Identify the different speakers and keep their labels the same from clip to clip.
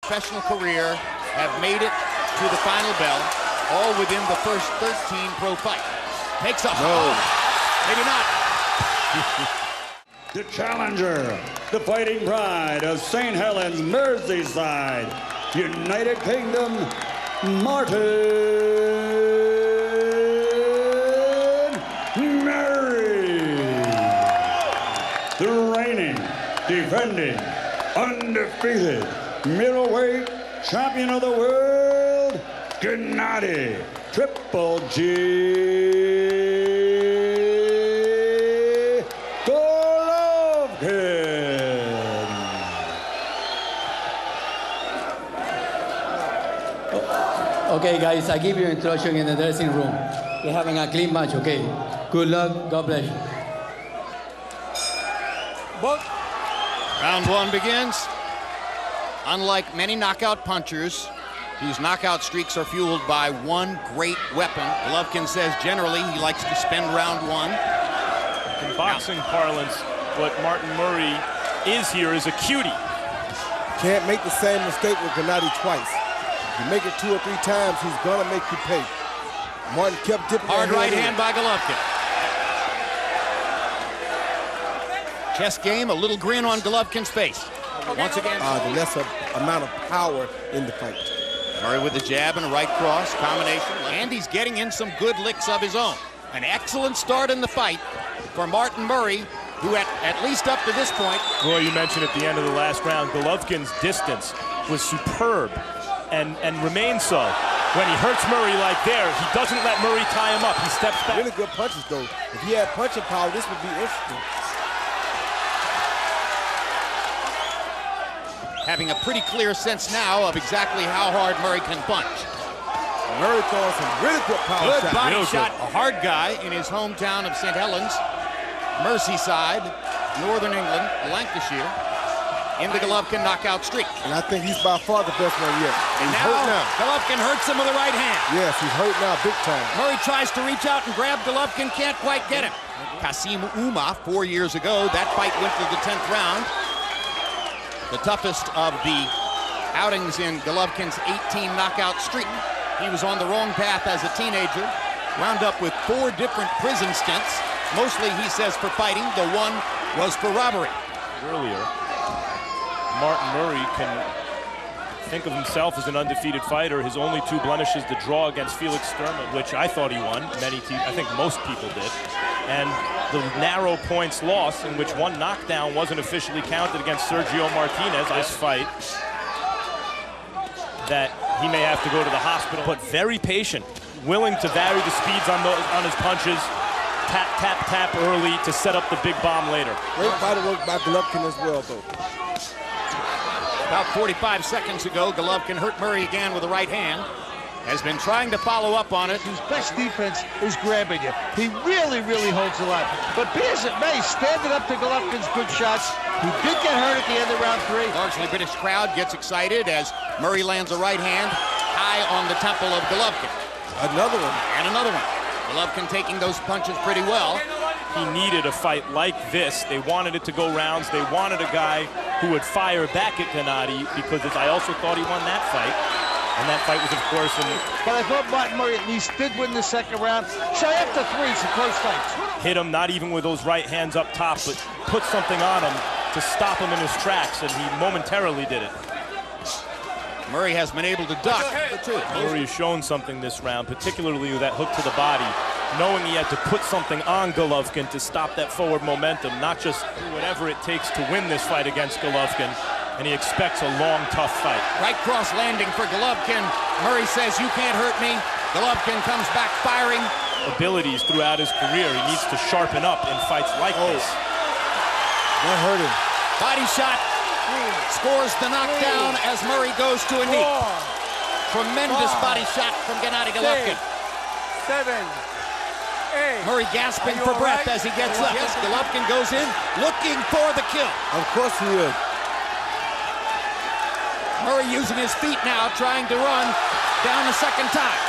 Speaker 1: professional career have made it to the final bell, all within the first 13 pro fights. Takes off. No. Maybe not.
Speaker 2: The challenger, the fighting pride of St. Helens, Merseyside, United Kingdom, Martin Murray. The reigning, defending, undefeated middleweight champion of the world, Gennady, Triple G. Golovkin.
Speaker 3: Okay, guys, I give you instruction in the dressing room. We're having a clean match, okay? Good luck, God bless you.
Speaker 1: Round one begins. Unlike many knockout punchers, whose knockout streaks are fueled by one great weapon, Golovkin says generally he likes to spend round one.
Speaker 4: In boxing parlance, what Martin Murray is here is a cutie.
Speaker 5: Can't make the same mistake with Gennady twice. If you make it 2 or 3 times, he's gonna make you pay. Martin kept dipping.
Speaker 1: Hard right hand by Golovkin. Chest game, a little grin on Golovkin's face. Once again,
Speaker 5: the lesser amount of power in the fight.
Speaker 1: Murray with the jab and a right cross combination, and he's getting in some good licks of his own. An excellent start in the fight for Martin Murray, who at least up to this point.
Speaker 4: Roy, you mentioned at the end of the last round, Golovkin's distance was superb and remains so. When he hurts Murray like there, he doesn't let Murray tie him up. He steps back.
Speaker 5: Really good punches, though. If he had punching power, this would be interesting.
Speaker 1: Having a pretty clear sense now of exactly how hard Murray can punch.
Speaker 5: Murray throwing some really good power shots.
Speaker 1: Good body shot, a hard guy in his hometown of St. Helens, Merseyside, Northern England, Lancashire, in the Golovkin knockout streak.
Speaker 5: And I think he's by far the best one yet.
Speaker 1: And
Speaker 5: he's
Speaker 1: now,
Speaker 5: hurt now.
Speaker 1: Golovkin hurts him with the right hand.
Speaker 5: Yes, he's hurt now big time.
Speaker 1: Murray tries to reach out and grab Golovkin, can't quite get him. Kasim Uma, 4 years ago, that fight went to the 10th round. The toughest of the outings in Golovkin's 18 knockout streak. He was on the wrong path as a teenager, wound up with 4 different prison stints. Mostly, he says, for fighting. The one was for robbery.
Speaker 4: Earlier, Martin Murray can think of himself as an undefeated fighter. His only 2 blemishes, the draw against Felix Sturman, which I thought he won. I think most people did. And the narrow points loss, in which 1 knockdown wasn't officially counted against Sergio Martinez. This fight that he may have to go to the hospital, but very patient, willing to vary the speeds on his punches, tap, tap, tap early to set up the big bomb later.
Speaker 5: Great fighter work by Golovkin as well, though.
Speaker 1: About 45 seconds ago, Golovkin hurt Murray again with the right hand. Has been trying to follow up on it.
Speaker 6: His best defense is grabbing you. He really, really holds a lot. But be as it may, standing up to Golovkin's good shots. He did get hurt at the end of round 3.
Speaker 1: Largely British crowd gets excited as Murray lands a right hand high on the temple of Golovkin.
Speaker 5: Another one.
Speaker 1: And another one. Golovkin taking those punches pretty well.
Speaker 4: He needed a fight like this. They wanted it to go rounds. They wanted a guy who would fire back at Gennady, because I also thought he won that fight. And that fight was, of course,
Speaker 6: But I thought Martin Murray at least did win the 2nd round. So after 3, it's a close fight.
Speaker 4: Hit him, not even with those right hands up top, but put something on him to stop him in his tracks, and he momentarily did it.
Speaker 1: Murray has been able to duck.
Speaker 4: Murray has shown something this round, particularly with that hook to the body, knowing he had to put something on Golovkin to stop that forward momentum, not just whatever it takes to win this fight against Golovkin. And he expects a long, tough fight.
Speaker 1: Right cross landing for Golovkin. Murray says, you can't hurt me. Golovkin comes back firing.
Speaker 4: Abilities throughout his career. He needs to sharpen up in fights like this.
Speaker 5: That hurt him.
Speaker 1: Body shot. Scores the knockdown as Murray goes to a knee. Tremendous body shot from Gennady Golovkin.
Speaker 6: 7, 8.
Speaker 1: Murray gasping for breath as he gets up. Yes, Golovkin goes in looking for the kill.
Speaker 5: Of course he is.
Speaker 1: Murray using his feet now, trying to run down the 2nd time.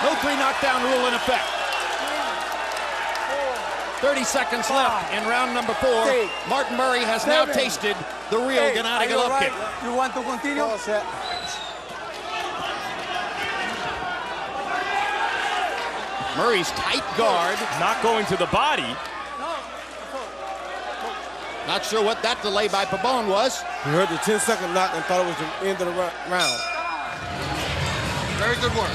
Speaker 1: No 3 knockdown rule in effect. 30 seconds left in round number 4. Martin Murray has now tasted the real Gennady Golovkin.
Speaker 3: Right? You want to continue?
Speaker 1: Murray's tight guard.
Speaker 4: Not going to the body.
Speaker 1: Not sure what that delay by Pabon was.
Speaker 5: He heard the 10-second knock and thought it was the end of the round.
Speaker 1: Very good work.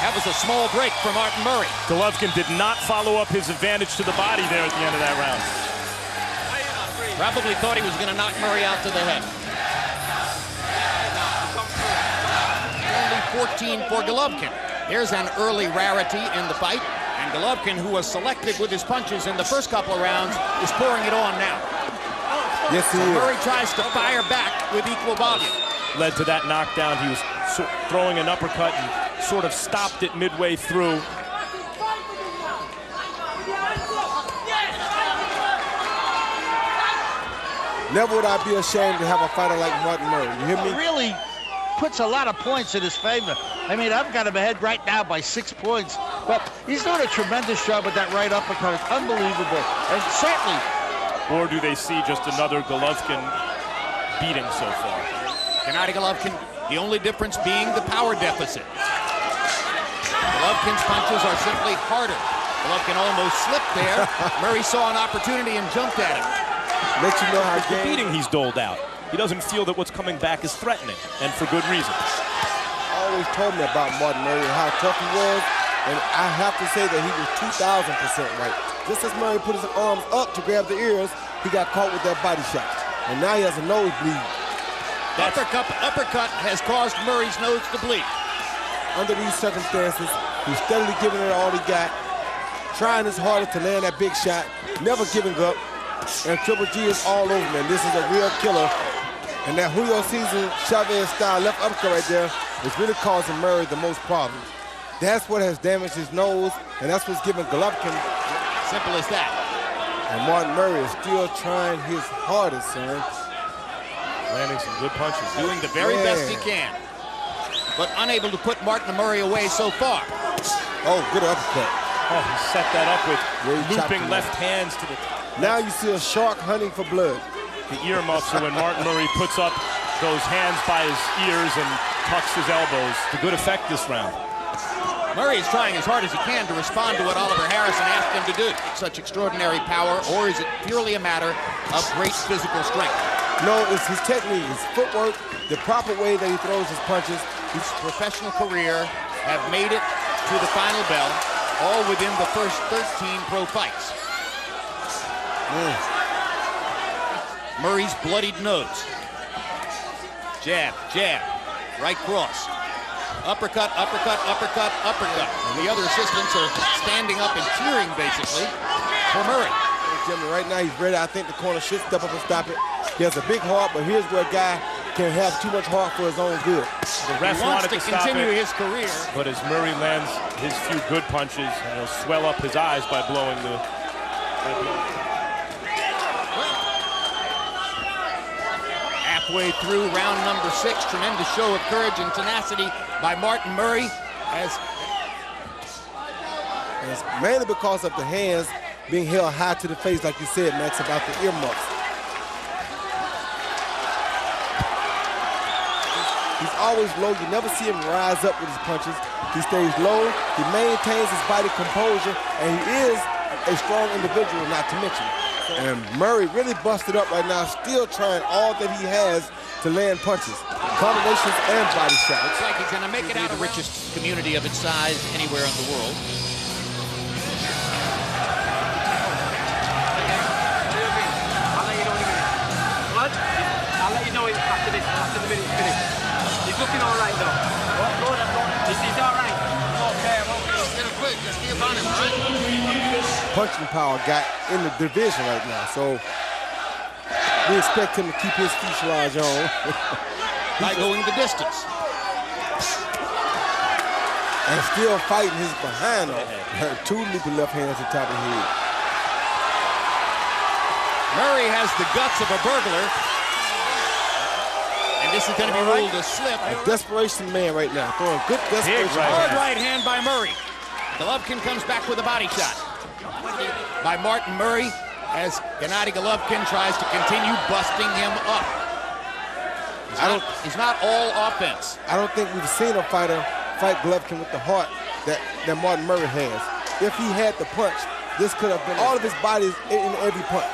Speaker 1: That was a small break for Martin Murray.
Speaker 4: Golovkin did not follow up his advantage to the body there at the end of that round.
Speaker 1: Probably thought he was going to knock Murray out to the head. Only 14 for Golovkin. Here's an early rarity in the fight. And Golovkin, who was selective with his punches in the first couple of rounds, is pouring it on now.
Speaker 5: Yes, he is.
Speaker 1: Murray tries to fire back with equal volume.
Speaker 4: Led to that knockdown. He was throwing an uppercut and sort of stopped it midway through.
Speaker 5: Never would I be ashamed to have a fighter like Martin Murray. You hear me?
Speaker 6: Really puts a lot of points in his favor. I mean, I've got him ahead right now by 6 points, but he's doing a tremendous job with that right uppercut. It's unbelievable, and certainly.
Speaker 4: Or do they see just another Golovkin beating so far?
Speaker 1: Gennady Golovkin, the only difference being the power deficit. Golovkin's punches are simply harder. Golovkin almost slipped there. Murray saw an opportunity and jumped at him.
Speaker 5: Let you know how
Speaker 4: The beating he's doled out. He doesn't feel that what's coming back is threatening, and for good reason.
Speaker 5: always told me about Martin Murray and how tough he was, and I have to say that he was 2,000% right. Just as Murray put his arms up to grab the ears, he got caught with that body shot, and now he has a nosebleed.
Speaker 1: That uppercut has caused Murray's nose to bleed.
Speaker 5: Under these circumstances, he's steadily giving it all he got, trying his hardest to land that big shot, never giving up, and Triple G is all over, man. This is a real killer. And that Julio Cesar Chavez-style left uppercut right there is really causing Murray the most problems. That's what has damaged his nose, and that's what's giving Golovkin.
Speaker 1: Simple as that.
Speaker 5: And Martin Murray is still trying his hardest, son.
Speaker 4: Landing some good punches.
Speaker 1: Doing the very best he can, but unable to put Martin Murray away so far.
Speaker 5: Oh, good uppercut.
Speaker 4: Oh, he set that up with
Speaker 5: chopped
Speaker 4: looping
Speaker 5: him
Speaker 4: left hands to the...
Speaker 5: Now you see a shark hunting for blood.
Speaker 4: The earmuffs are when Martin Murray puts up those hands by his ears and tucks his elbows to good effect this round.
Speaker 1: Murray is trying as hard as he can to respond to what Oliver Harrison asked him to do. Such extraordinary power, or is it purely a matter of great physical strength?
Speaker 5: No, it's his technique, his footwork, the proper way that he throws his punches.
Speaker 1: His professional career have made it to the final bell, all within the first 13 pro fights. Murray's bloodied nose. Jab, jab, right cross. Uppercut, uppercut, uppercut, uppercut. And the other assistants are standing up and cheering, basically, for Murray.
Speaker 5: Jimmy, right now he's ready. I think the corner should step up and stop it. He has a big heart, but here's where a guy can have too much heart for his own good.
Speaker 4: The ref
Speaker 1: He wants
Speaker 4: wanted
Speaker 1: to
Speaker 4: stop
Speaker 1: continue
Speaker 4: it,
Speaker 1: his career.
Speaker 4: but as Murray lands his few good punches, and he'll swell up his eyes by blowing the...
Speaker 1: Halfway through round number 6, tremendous show of courage and tenacity by Martin Murray.
Speaker 5: And it's mainly because of the hands being held high to the face, like you said, Max, about the earmuffs. He's always low. You never see him rise up with his punches. He stays low. He maintains his body composure, and he is a strong individual, not to mention. And Murray really busted up right now, still trying all that he has to land punches, combinations and body shots.
Speaker 1: Looks like he's going to make it out of the richest community of its size anywhere in the world.
Speaker 3: I'll let you know after this, after the minute's finished. He's looking all right, though. He's all right. Okay, I'm okay. Get him quick. Just keep on him, right?
Speaker 5: Punching power got in the division right now, so we expect him to keep his fuselage on.
Speaker 1: By going the distance.
Speaker 5: And still fighting his behind off. Two loopy left hands on top of his head.
Speaker 1: Murray has the guts of a burglar. And this is going to be ruled a slip.
Speaker 5: A desperation man right now, throwing good desperation.
Speaker 1: Hard right hand by Murray. Golovkin comes back with a body shot by Martin Murray as Gennady Golovkin tries to continue busting him up. He's not all offense.
Speaker 5: I don't think we've seen a fighter fight Golovkin with the heart that Martin Murray has. If he had the punch, this could have been all of his body is in every punch.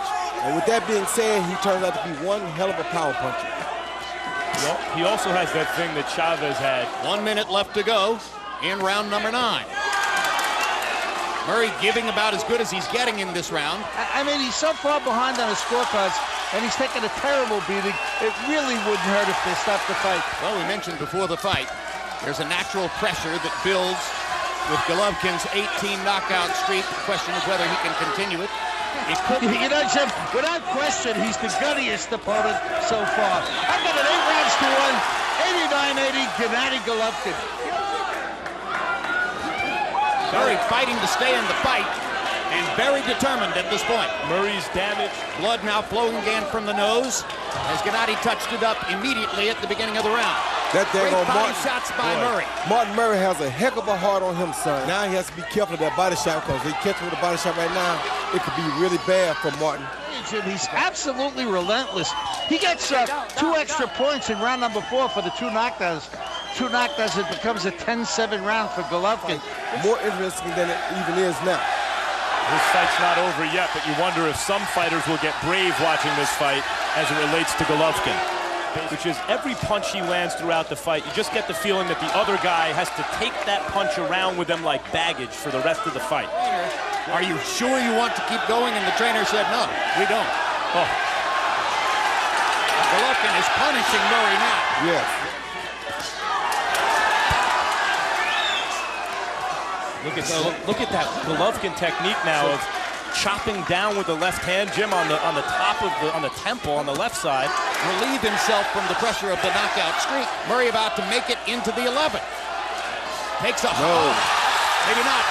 Speaker 5: And with that being said, he turns out to be one hell of a power puncher.
Speaker 4: He also has that thing that Chavez had.
Speaker 1: 1 minute left to go in round number 9. Murray giving about as good as he's getting in this round.
Speaker 6: I mean, he's so far behind on his scorecards, and he's taking a terrible beating. It really wouldn't hurt if they stopped the fight.
Speaker 1: Well, we mentioned before the fight, there's a natural pressure that builds with Golovkin's 18 knockout streak. The question is whether he can continue it. It could be.
Speaker 6: You know, Jim, without question, he's the guttiest opponent so far. I've got an 8 rounds to 1, 89-80, Gennady Golovkin.
Speaker 1: Murray fighting to stay in the fight and very determined at this point.
Speaker 4: Murray's damaged.
Speaker 1: Blood now flowing again from the nose as Gennady touched it up immediately at the beginning of the round.
Speaker 5: That
Speaker 1: Great
Speaker 5: daggone
Speaker 1: body shots by Murray.
Speaker 5: Martin Murray has a heck of a heart on him, son. Now he has to be careful of that body shot because if he catches him with a body shot right now, it could be really bad for Martin.
Speaker 6: Jim, he's absolutely relentless. He gets 2 extra points in round number 4 for the 2 knockdowns. 2 knockdowns, it becomes a 10-7 round for Golovkin.
Speaker 5: More interesting than it even is now.
Speaker 4: This fight's not over yet, but you wonder if some fighters will get brave watching this fight as it relates to Golovkin. Which is every punch he lands throughout the fight, you just get the feeling that the other guy has to take that punch around with them like baggage for the rest of the fight.
Speaker 1: Are you sure you want to keep going? And the trainer said, no, we don't.
Speaker 4: Oh.
Speaker 1: Golovkin is punishing Murray now.
Speaker 5: Yes.
Speaker 4: Look at that Golovkin technique now of chopping down with the left hand, Jim, on the top of the temple on the left side.
Speaker 1: Relieve himself from the pressure of the knockout streak. Murray about to make it into the 11th. Takes a maybe not.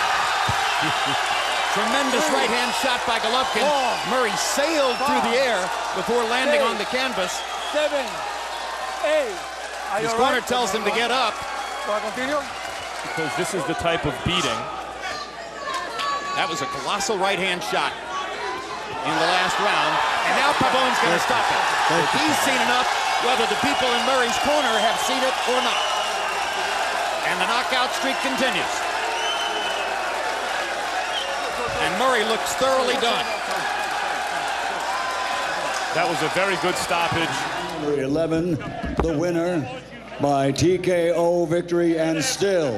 Speaker 1: Tremendous right hand shot by Golovkin. Murray sailed through the air before landing on the canvas.
Speaker 3: 7, 8.
Speaker 1: His corner tells him to get up.
Speaker 4: Because this is the type of beating.
Speaker 1: That was a colossal right hand shot in the last round. And now Pavone's going to stop it. He's seen enough, whether the people in Murray's corner have seen it or not. And the knockout streak continues. And Murray looks thoroughly done.
Speaker 4: That was a very good stoppage.
Speaker 2: 11, the winner by TKO victory and still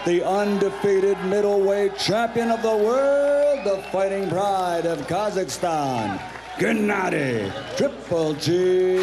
Speaker 2: the undefeated middleweight champion of the world, the fighting pride of Kazakhstan, Gennady Triple G